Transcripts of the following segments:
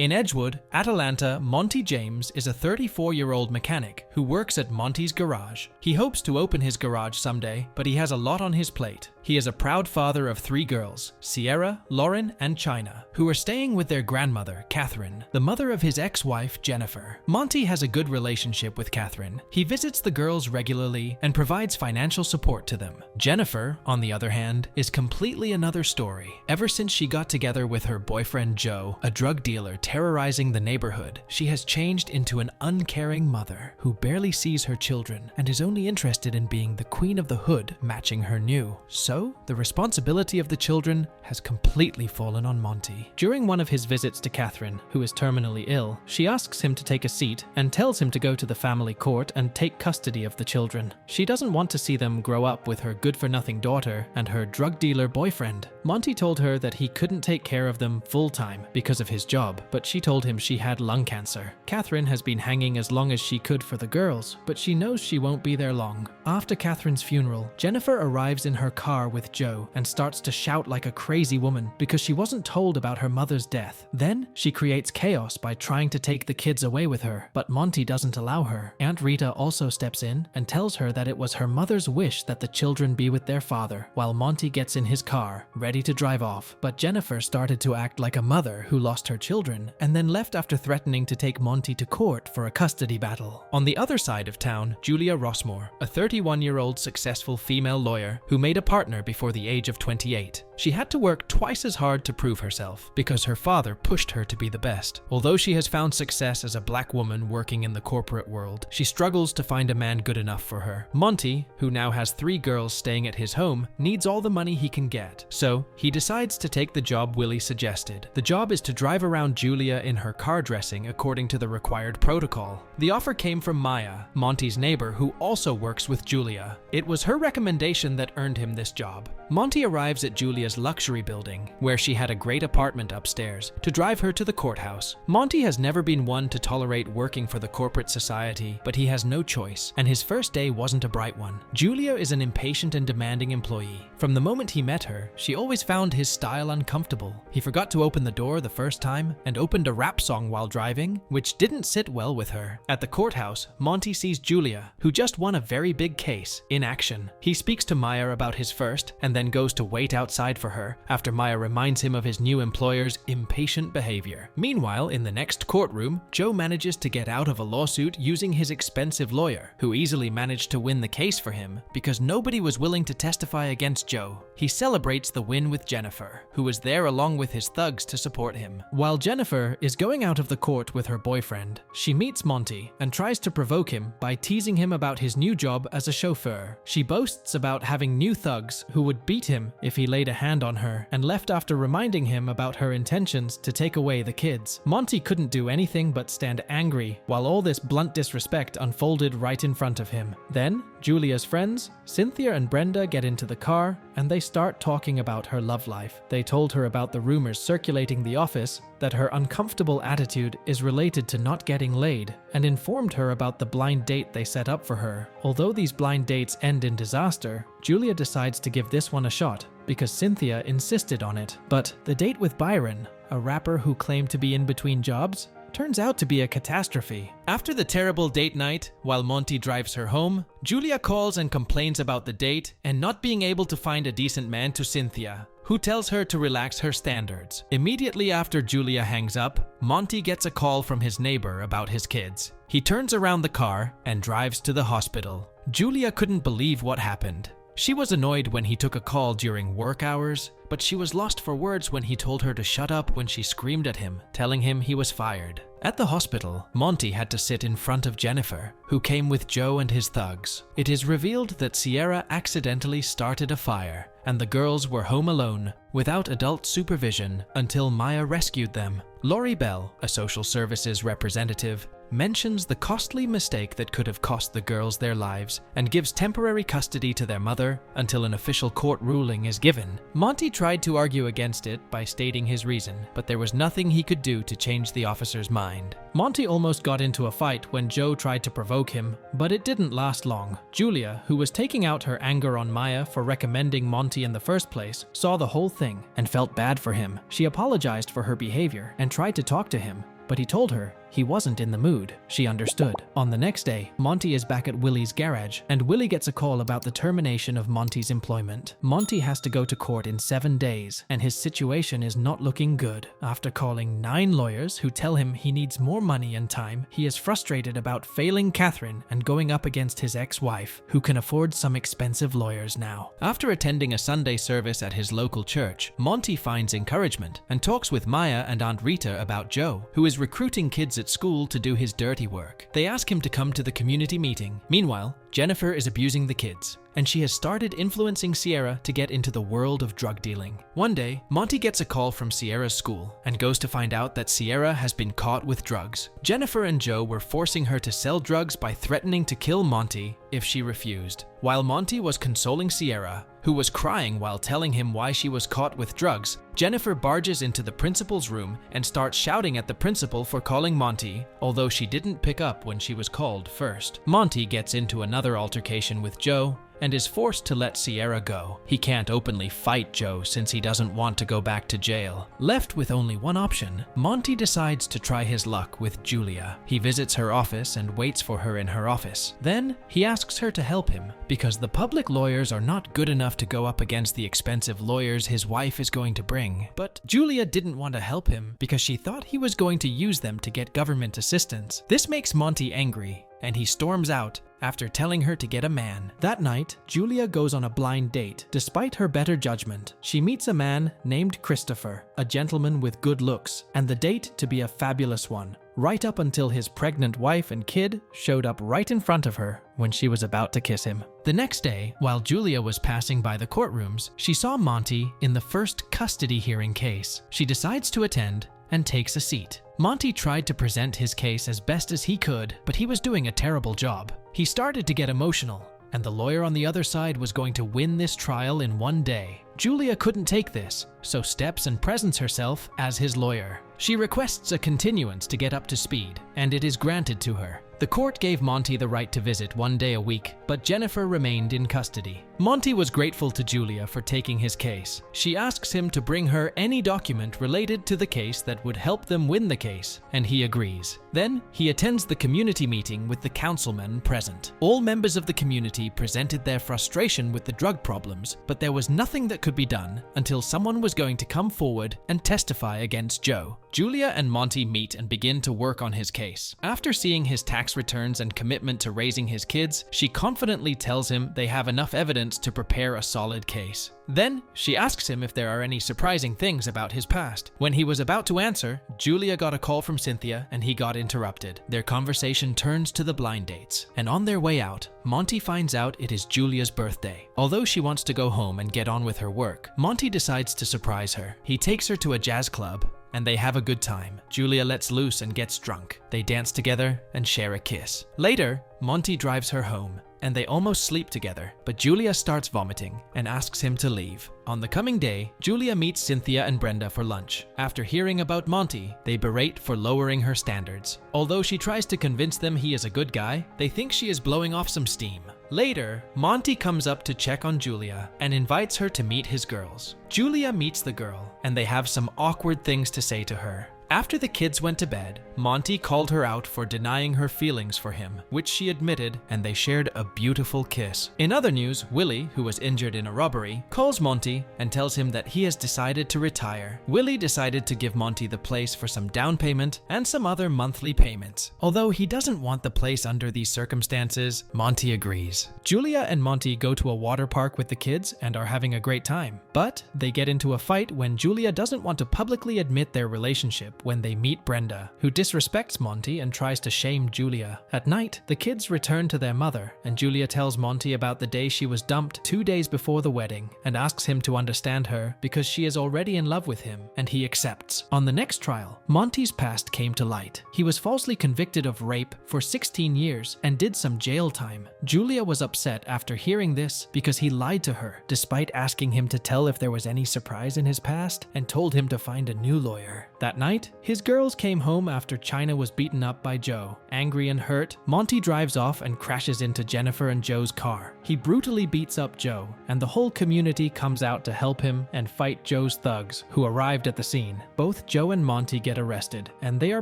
In Edgewood, Atlanta, Monty James is a 34-year-old mechanic who works at Monty's garage. He hopes to open his garage someday, but he has a lot on his plate. He is a proud father of 3 girls, Sierra, Lauren, and China, who are staying with their grandmother, Catherine, the mother of his ex-wife, Jennifer. Monty has a good relationship with Catherine. He visits the girls regularly and provides financial support to them. Jennifer, on the other hand, is completely another story. Ever since she got together with her boyfriend Joe, a drug dealer terrorizing the neighborhood, she has changed into an uncaring mother who barely sees her children and is only interested in being the queen of the hood, matching her new. So, the responsibility of the children has completely fallen on Monty. During one of his visits to Catherine, who is terminally ill, she asks him to take a seat and tells him to go to the family court and take custody of the children. She doesn't want to see them grow up with her good-for-nothing daughter and her drug dealer boyfriend. Monty told her that he couldn't take care of them full-time because of his job, but she told him she had lung cancer. Catherine has been hanging as long as she could for the girls, but she knows she won't be there long. After Catherine's funeral, Jennifer arrives in her car with Joe and starts to shout like a crazy woman because she wasn't told about her mother's death. Then, she creates chaos by trying to take the kids away with her, but Monty doesn't allow her. Aunt Rita also steps in and tells her that it was her mother's wish that the children be with their father, while Monty gets in his car, ready to drive off. But Jennifer started to act like a mother who lost her children, and then left after threatening to take Monty to court for a custody battle. On the other side of town, Julia Rossmore, a 31-year-old successful female lawyer who made a partner before the age of 28. She had to work twice as hard to prove herself because her father pushed her to be the best. Although she has found success as a black woman working in the corporate world, she struggles to find a man good enough for her. Monty, who now has 3 girls staying at his home, needs all the money he can get, so he decides to take the job Willie suggested. The job is to drive around Julia in her car dressing according to the required protocol. The offer came from Maya, Monty's neighbor who also works with Julia. It was her recommendation that earned him this job. Monty arrives at Julia's luxury building, where she had a great apartment upstairs, to drive her to the courthouse. Monty has never been one to tolerate working for the corporate society, but he has no choice, and his first day wasn't a bright one. Julia is an impatient and demanding employee. From the moment he met her, she always found his style uncomfortable. He forgot to open the door the first time, and opened a rap song while driving, which didn't sit well with her. At the courthouse, Monty sees Julia, who just won a very big case, in action. He speaks to Maya about his first, and then goes to wait outside for her, after Maya reminds him of his new employer's impatient behavior. Meanwhile, in the next courtroom, Joe manages to get out of a lawsuit using his expensive lawyer, who easily managed to win the case for him because nobody was willing to testify against Joe. He celebrates the win with Jennifer, who was there along with his thugs to support him. While Jennifer is going out of the court with her boyfriend, she meets Monty and tries to provoke him by teasing him about his new job as a chauffeur. She boasts about having new thugs who would beat him if he laid a hand on her, and left after reminding him about her intentions to take away the kids. Monty couldn't do anything but stand angry while all this blunt disrespect unfolded right in front of him. Then, Julia's friends, Cynthia and Brenda, get into the car and they start talking about her love life. They told her about the rumors circulating the office that her uncomfortable attitude is related to not getting laid, and informed her about the blind date they set up for her. Although these blind dates end in disaster, Julia decides to give this one a shot because Cynthia insisted on it. But the date with Byron, a rapper who claimed to be in between jobs, turns out to be a catastrophe. After the terrible date night, while Monty drives her home, Julia calls and complains about the date and not being able to find a decent man to Cynthia, who tells her to relax her standards. Immediately after Julia hangs up, Monty gets a call from his neighbor about his kids. He turns around the car and drives to the hospital. Julia couldn't believe what happened. She was annoyed when he took a call during work hours, but she was lost for words when he told her to shut up when she screamed at him, telling him he was fired. At the hospital, Monty had to sit in front of Jennifer, who came with Joe and his thugs. It is revealed that Sierra accidentally started a fire, and the girls were home alone, without adult supervision, until Maya rescued them. Lori Bell, a social services representative, mentions the costly mistake that could have cost the girls their lives and gives temporary custody to their mother until an official court ruling is given. Monty tried to argue against it by stating his reason, but there was nothing he could do to change the officer's mind. Monty almost got into a fight when Joe tried to provoke him, but it didn't last long. Julia, who was taking out her anger on Maya for recommending Monty in the first place, saw the whole thing and felt bad for him. She apologized for her behavior and tried to talk to him, but he told her he wasn't in the mood. She understood. On the next day, Monty is back at Willie's garage, and Willie gets a call about the termination of Monty's employment. Monty has to go to court in 7 days, and his situation is not looking good. After calling 9 lawyers who tell him he needs more money and time, he is frustrated about failing Catherine and going up against his ex-wife, who can afford some expensive lawyers now. After attending a Sunday service at his local church, Monty finds encouragement and talks with Maya and Aunt Rita about Joe, who is recruiting kids at school to do his dirty work. They ask him to come to the community meeting. Meanwhile, Jennifer is abusing the kids, and she has started influencing Sierra to get into the world of drug dealing. One day, Monty gets a call from Sierra's school and goes to find out that Sierra has been caught with drugs. Jennifer and Joe were forcing her to sell drugs by threatening to kill Monty if she refused. While Monty was consoling Sierra, who was crying while telling him why she was caught with drugs, Jennifer barges into the principal's room and starts shouting at the principal for calling Monty, although she didn't pick up when she was called first. Monty gets into another altercation with Joe and is forced to let Sierra go. He can't openly fight Joe since he doesn't want to go back to jail. Left with only one option, Monty decides to try his luck with Julia. He visits her office and waits for her in her office. Then, he asks her to help him because the public lawyers are not good enough to go up against the expensive lawyers his wife is going to bring. But Julia didn't want to help him because she thought he was going to use them to get government assistance. This makes Monty angry, and he storms out after telling her to get a man. That night, Julia goes on a blind date. Despite her better judgment, she meets a man named Christopher, a gentleman with good looks, and the date to be a fabulous one, right up until his pregnant wife and kid showed up right in front of her when she was about to kiss him. The next day, while Julia was passing by the courtrooms, she saw Monty in the first custody hearing case. She decides to attend and takes a seat. Monty tried to present his case as best as he could, but he was doing a terrible job. He started to get emotional, and the lawyer on the other side was going to win this trial in one day. Julia couldn't take this, so steps and presents herself as his lawyer. She requests a continuance to get up to speed, and it is granted to her. The court gave Monty the right to visit 1 day a week, but Jennifer remained in custody. Monty was grateful to Julia for taking his case. She asks him to bring her any document related to the case that would help them win the case, and he agrees. Then, he attends the community meeting with the councilmen present. All members of the community presented their frustration with the drug problems, but there was nothing that could be done until someone was going to come forward and testify against Joe. Julia and Monty meet and begin to work on his case. After seeing his tax returns and commitment to raising his kids, she confidently tells him they have enough evidence to prepare a solid case. Then, she asks him if there are any surprising things about his past. When he was about to answer, Julia got a call from Cynthia and he got interrupted. Their conversation turns to the blind dates, and on their way out, Monty finds out it is Julia's birthday. Although she wants to go home and get on with her work, Monty decides to surprise her. He takes her to a jazz club, and they have a good time. Julia lets loose and gets drunk. They dance together and share a kiss. Later, Monty drives her home, and they almost sleep together, but Julia starts vomiting and asks him to leave. On the coming day, Julia meets Cynthia and Brenda for lunch. After hearing about Monty, they berate for lowering her standards. Although she tries to convince them he is a good guy, they think she is blowing off some steam. Later, Monty comes up to check on Julia and invites her to meet his girls. Julia meets the girl, and they have some awkward things to say to her. After the kids went to bed, Monty called her out for denying her feelings for him, which she admitted, and they shared a beautiful kiss. In other news, Willie, who was injured in a robbery, calls Monty and tells him that he has decided to retire. Willie decided to give Monty the place for some down payment and some other monthly payments. Although he doesn't want the place under these circumstances, Monty agrees. Julia and Monty go to a water park with the kids and are having a great time. But they get into a fight when Julia doesn't want to publicly admit their relationship up when they meet Brenda, who disrespects Monty and tries to shame Julia. At night, the kids return to their mother, and Julia tells Monty about the day she was dumped 2 days before the wedding and asks him to understand her because she is already in love with him, and he accepts. On the next trial, Monty's past came to light. He was falsely convicted of rape for 16 years and did some jail time. Julia was upset after hearing this because he lied to her, despite asking him to tell if there was any surprise in his past, and told him to find a new lawyer. That night, his girls came home after China was beaten up by Joe. Angry and hurt, Monty drives off and crashes into Jennifer and Joe's car. He brutally beats up Joe, and the whole community comes out to help him and fight Joe's thugs, who arrived at the scene. Both Joe and Monty get arrested, and they are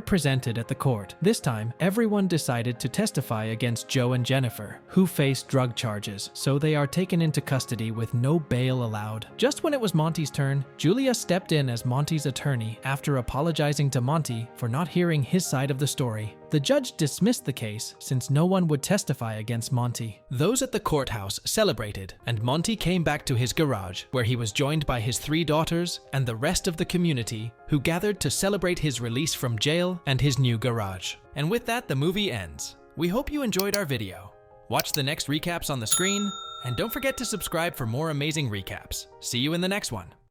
presented at the court. This time, everyone decided to testify against Joe and Jennifer, who face drug charges, so they are taken into custody with no bail allowed. Just when it was Monty's turn, Julia stepped in as Monty's attorney after apologizing to Monty for not hearing his side of the story. The judge dismissed the case since no one would testify against Monty. Those at the courthouse celebrated, and Monty came back to his garage, where he was joined by his 3 daughters and the rest of the community, who gathered to celebrate his release from jail and his new garage. And with that, the movie ends. We hope you enjoyed our video. Watch the next recaps on the screen, and don't forget to subscribe for more amazing recaps. See you in the next one.